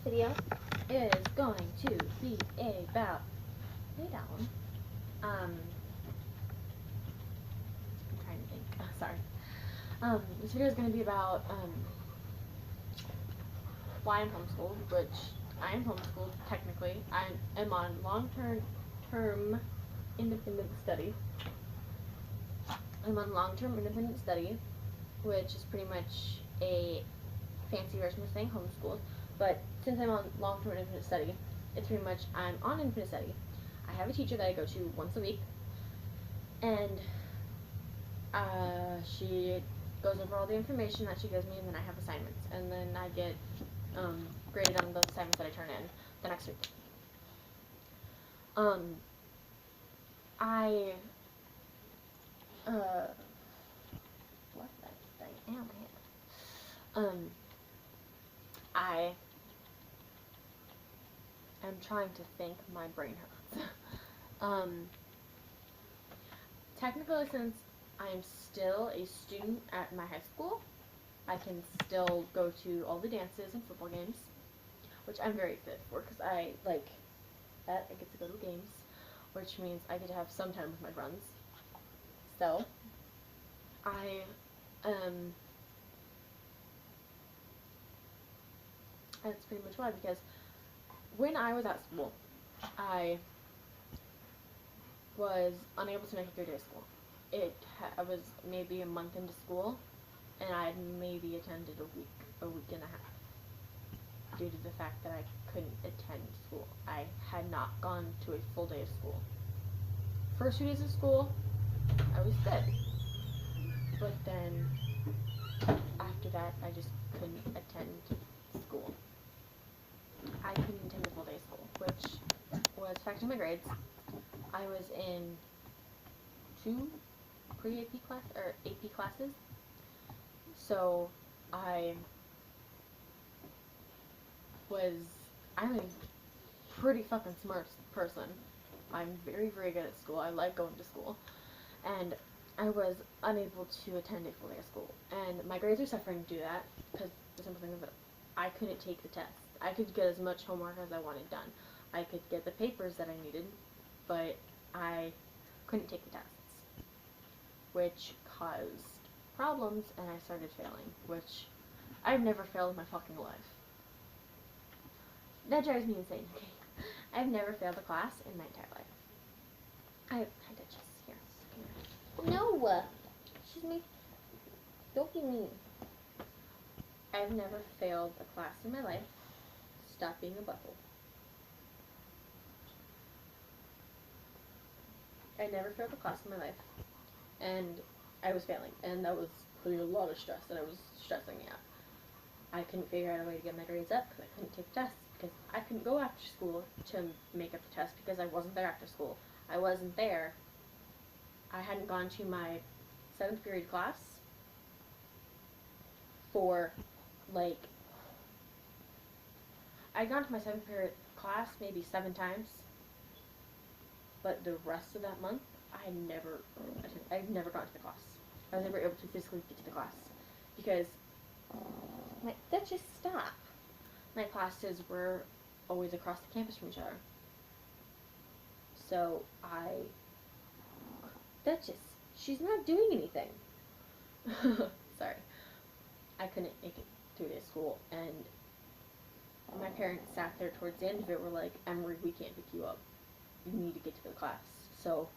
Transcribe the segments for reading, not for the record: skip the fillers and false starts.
video is going to be about, hey down, I'm trying to think, sorry, this video is going to be about, why I'm homeschooled, which I am homeschooled, technically. I am on long-term independent study. I'm on long-term independent study, which is pretty much a fancy version of saying homeschooled, but since I'm on long-term independent study, it's pretty much I'm on independent study. I have a teacher that I go to once a week, and she goes over all the information that she gives me, and then I have assignments, and then I get graded on those assignments that I turn in the next week. I what the thing am I am trying to think. My brain hurts. Technically, since I'm still a student at my high school, I can still go to all the dances and football games, which I'm very excited for because I like that. I get to go to games, which means I get to have some time with my friends. So, that's pretty much why, because when I was at school, I was unable to make a 3-day school. I was maybe a month into school, and I had maybe attended a week and a half, due to the fact that I couldn't attend school. I had not gone to a full day of school. First 2 days of school, I was good, but then after that, I just couldn't attend school. I couldn't attend a full day of school, which was affecting my grades. I was in 2 pre-AP class or AP classes, so I'm a pretty fucking smart person. I'm very, very good at school. I like going to school, and I was unable to attend a full day of school, and my grades are suffering due to that, because the simple thing is that I couldn't take the tests. I could get as much homework as I wanted done. I could get the papers that I needed, but I couldn't take the tests, which caused problems, and I started failing, which I've never failed in my fucking life. That drives me insane, okay? I've never failed a class in my entire life. I did just here. No! She's me. Don't be mean. I've never failed a class in my life. Stop being a butthole. I never failed a class in my life, and I was failing, and that was putting a lot of stress, and I was stressing me out. I couldn't figure out a way to get my grades up because I couldn't take tests, because I couldn't go after school to make up the test because I wasn't there after school. I wasn't there. I hadn't gone to my 7th period class for, like, I'd gone to my 7th period class maybe 7 times, but the rest of that month, I'd never gone to the class. I was never able to physically get to the class, because, that just stop. My classes were always across the campus from each other. So, she's not doing anything. Sorry. I couldn't make it through day school, and my parents sat there towards the end of it, were like, Emery, we can't pick you up. You need to get to the class. So,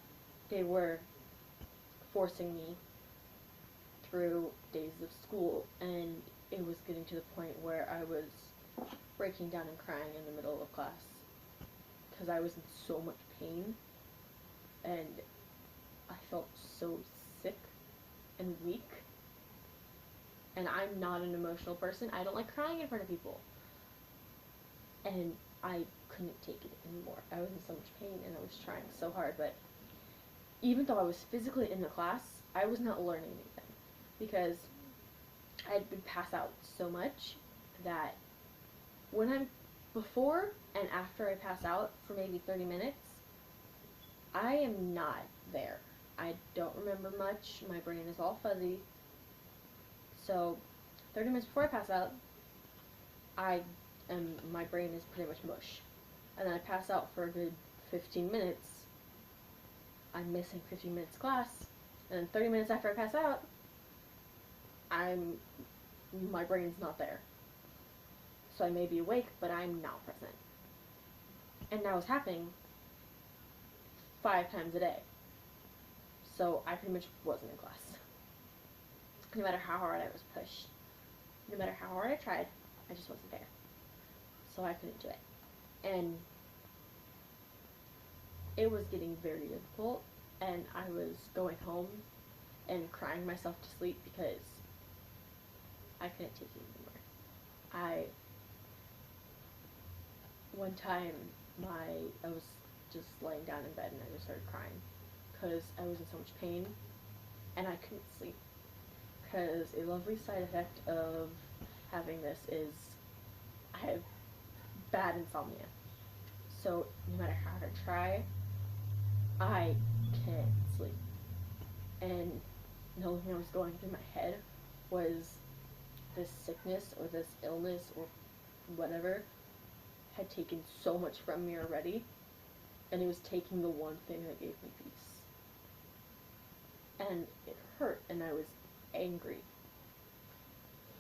they were forcing me through days of school, and it was getting to the point where I was breaking down and crying in the middle of class, because I was in so much pain, and I felt so sick and weak, and I'm not an emotional person. I don't like crying in front of people, and I couldn't take it anymore. I was in so much pain, and I was trying so hard, but even though I was physically in the class, I was not learning anything, because I'd been passed out so much that before and after I pass out for maybe 30 minutes, I am not there. I don't remember much. My brain is all fuzzy. So, 30 minutes before I pass out, I and my brain is pretty much mush. And then I pass out for a good 15 minutes. I'm missing 15 minutes class, and then 30 minutes after I pass out, my brain's not there. So I may be awake, but I'm not present. And that was happening 5 times a day. So I pretty much wasn't in class. No matter how hard I was pushed, no matter how hard I tried, I just wasn't there. So I couldn't do it. And it was getting very difficult, and I was going home and crying myself to sleep because I couldn't take it anymore. One time, I was just laying down in bed and I just started crying because I was in so much pain and I couldn't sleep. Because a lovely side effect of having this is I have bad insomnia. So no matter how hard I try, I can't sleep. And the only thing that was going through my head was this sickness or this illness or whatever had taken so much from me already, and it was taking the one thing that gave me peace. And it hurt, and I was angry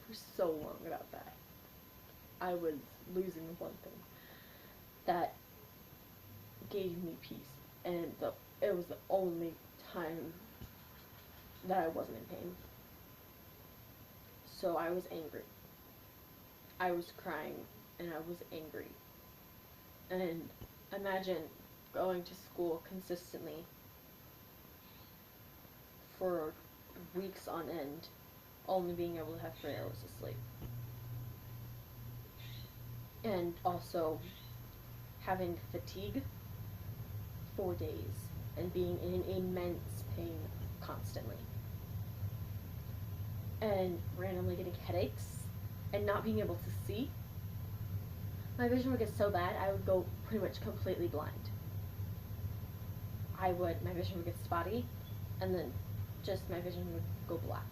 for so long about that. I was losing the one thing that gave me peace, and it was the only time that I wasn't in pain. So I was angry. I was crying, and I was angry. And imagine going to school consistently for weeks on end, only being able to have 3 hours of sleep. And also having fatigue for days and being in immense pain constantly. And randomly getting headaches and not being able to see. My vision would get so bad, I would go pretty much completely blind. My vision would get spotty, and then just my vision would go black.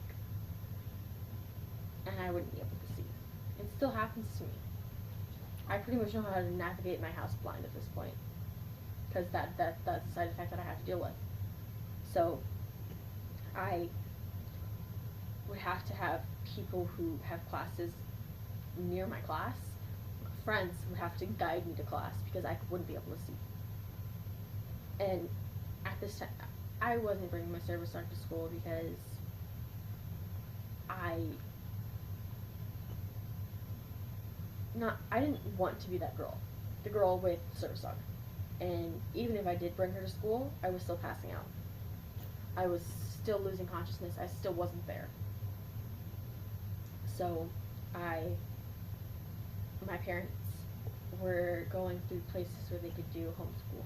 And I wouldn't be able to see. It still happens to me. I pretty much know how to navigate my house blind at this point. Because that's a side effect that I have to deal with. So, I would have to have people who have classes near my class. Friends would have to guide me to class because I wouldn't be able to see. And at this time, I wasn't bringing my service dog to school because I didn't want to be that girl, the girl with service dog. And even if I did bring her to school, I was still passing out. I was still losing consciousness. I still wasn't there. So my parents were going through places where they could do homeschool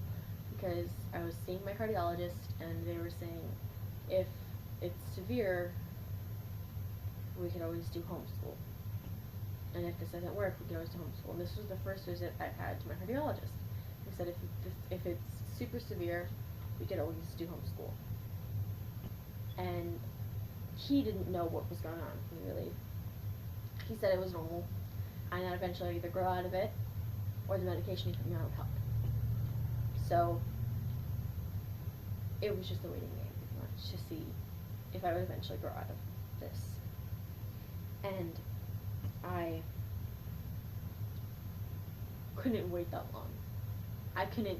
because I was seeing my cardiologist and they were saying if it's severe, we could always do homeschool. And if this doesn't work, we could always do homeschool. And this was the first visit I've had to my cardiologist. He said if it's super severe, we could always do homeschool. And he didn't know what was going on, really. He said it was normal, and that eventually I'd either grow out of it, or the medication he put me on would help. So, it was just a waiting game, pretty much, to see if I would eventually grow out of this. And I couldn't wait that long. I couldn't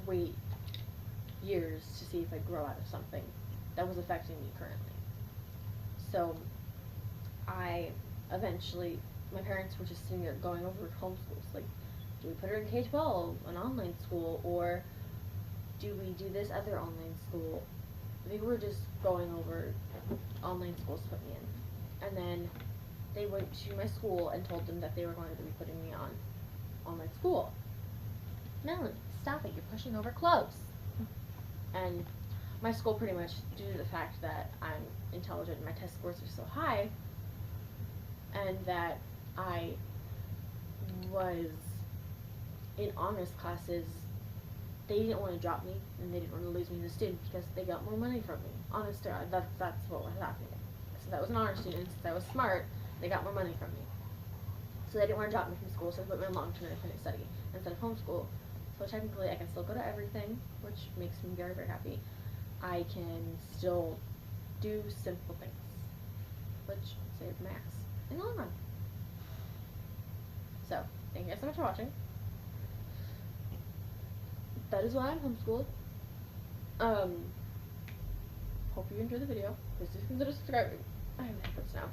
wait years to see if I'd grow out of something that was affecting me currently. So, my parents were just sitting there going over homeschools, like, do we put her in K-12, an online school, or do we do this other online school? They were just going over online schools to put me in. And then they went to my school and told them that they were going to be putting me on online school. Melanie, stop it, you're pushing over clothes. And my school pretty much, due to the fact that I'm intelligent and my test scores are so high, and that I was in honors classes, they didn't want to drop me, and they didn't want to lose me as a student because they got more money from me. Honest to God, that's what was happening. Since I was an honor student, since I was smart, they got more money from me. So they didn't want to drop me from school, so they put me in long-term independent study instead of homeschool. So technically I can still go to everything, which makes me very, very happy. I can still do simple things, which saves Max in the long run. So, thank you guys so much for watching. That is why I'm homeschooled. Hope you enjoyed the video. Please do consider subscribing. I have efforts now.